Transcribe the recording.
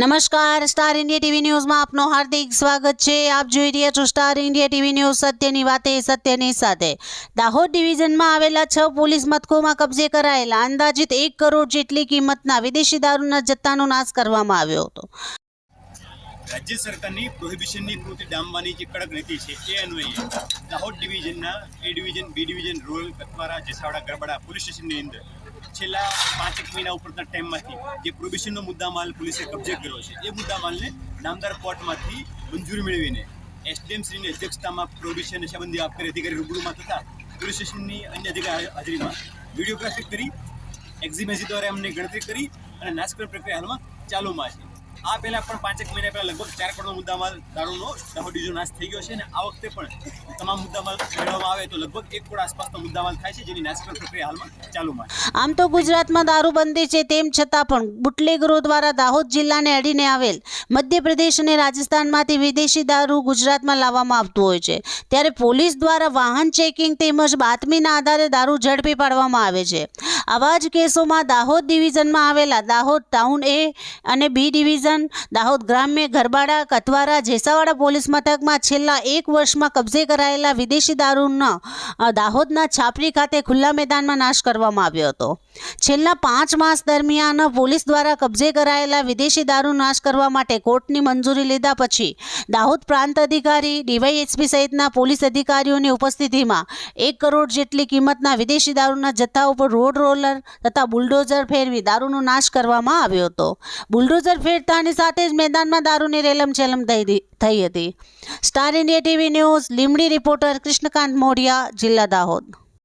નમસ્કાર, star India TV ન્યૂઝમાં આપનું હાર્દિક સ્વાગત છે। આપ જોઈ રહ્યા છો સ્ટાર ઇન્ડિયા ટીવી ન્યૂઝ, સત્યની વાતે સત્યની સાથે। દાહોદ ડિવિઝનમાં આવેલા 6 પોલીસ મથકોમાં કબજે કરાયેલા અંદાજિત 1 કરોડ જેટલી કિંમતના વિદેશી દારૂના જથ્થાનો નાશ કરવામાં આવ્યો હતો। રાજ્ય સરકારની પ્રોહિબિશનની પ્રવૃત્તિ ડામવાની જે કડક નીતિ છે એ અન્વયે દાહોદ ડિવિઝનના A division, B division, rural, Katwara, Jesawada, Garbada police સ્ટેશનની અંદર છેલ્લા 5 મહિના ઉપરના ટાઈમમાંથી જે પ્રોહિબિશનનો મુદ્દામાલ પોલીસે કબજે કર્યો છે એ મુદ્દામાલને નામદાર કોર્ટમાંથી મંજૂરી મેળવીને એસડીએમસીની અધ્યક્ષતામાં પ્રોહિબિશન સંબંધી આબકારી અધિકારી રૂબરૂમાં તથા પોલીસ સ્ટેશનની અન્ય અધિકારી હાજરીમાં વિડીયોગ્રાફી કરી એક્ઝિમેસી દ્વારા એમને ગણતરી કરી અને નાશકરણ પ્રક્રિયા હાલમાં ચાલુમાં છે। આ પહેલાં પણ 5 મહિના પહેલાં લગભગ 4 કરોડનો મુદ્દામાલ દારૂનો દાહોદ ડિવિઝનનો નાશ થઈ ગયો છે અને આ વખતે પણ તમામ મુદ્દામાલ મેળવવામાં આવે તો લગભગ 1 કરોડ આસપાસનો મુદ્દામાલ થાય છે, જેની નાશકરણ પ્રક્રિયા હાલમાં ચાલુમાં છે। આમ તો ગુજરાતમાં દારૂબંધી છે, તેમ છતાં પણ બુટલેગરો દ્વારા દાહોદ જિલ્લાને અડીને આવેલ મધ્યપ્રદેશ અને રાજસ્થાનમાંથી વિદેશી દારૂ ગુજરાતમાં લાવવામાં આવતું હોય છે, ત્યારે પોલીસ દ્વારા વાહન ચેકિંગ તેમજ બાતમીના આધારે દારૂ ઝડપી પાડવામાં આવે છે। આવા જ કેસોમાં દાહોદ ડિવિઝનમાં આવેલા દાહોદ ટાઉન એ અને બી ડિવિઝન, દાહોદ ગ્રામ્ય, ગરબાડા, કતવારા, જેસાવાડા પોલીસ મથકમાં છેલ્લા 1 વર્ષમાં કબજે કરાયેલા વિદેશી દારૂનો દાહોદના છાપરી ખાતે ખુલ્લા મેદાનમાં નાશ કરવામાં આવ્યો હતો। છેલ્લા 5 માસ દરમિયાન પોલીસ દ્વારા કબજે કરાયેલા વિદેશી દારૂ નાશ કરવા માટે કોર્ટની મંજૂરી લીધા પછી દાહોદ પ્રાંત અધિકારી, ડીવાયએસપી સહિતના પોલીસ અધિકારીઓની ઉપસ્થિતિમાં 1 કરોડ જેટલી કિંમતના વિદેશી દારૂના જથ્થા ઉપર રોડ રોલર તથા બુલડોઝર ફેરવી દારૂનો નાશ કરવામાં આવ્યો હતો। બુલડોઝર ફેરતાની સાથે જ મેદાનમાં દારૂની રેલમછેલમ થઈ હતી। Star India TV news, Limdi reporter Krishnakant Modhiya, જિલ્લા દાહોદ।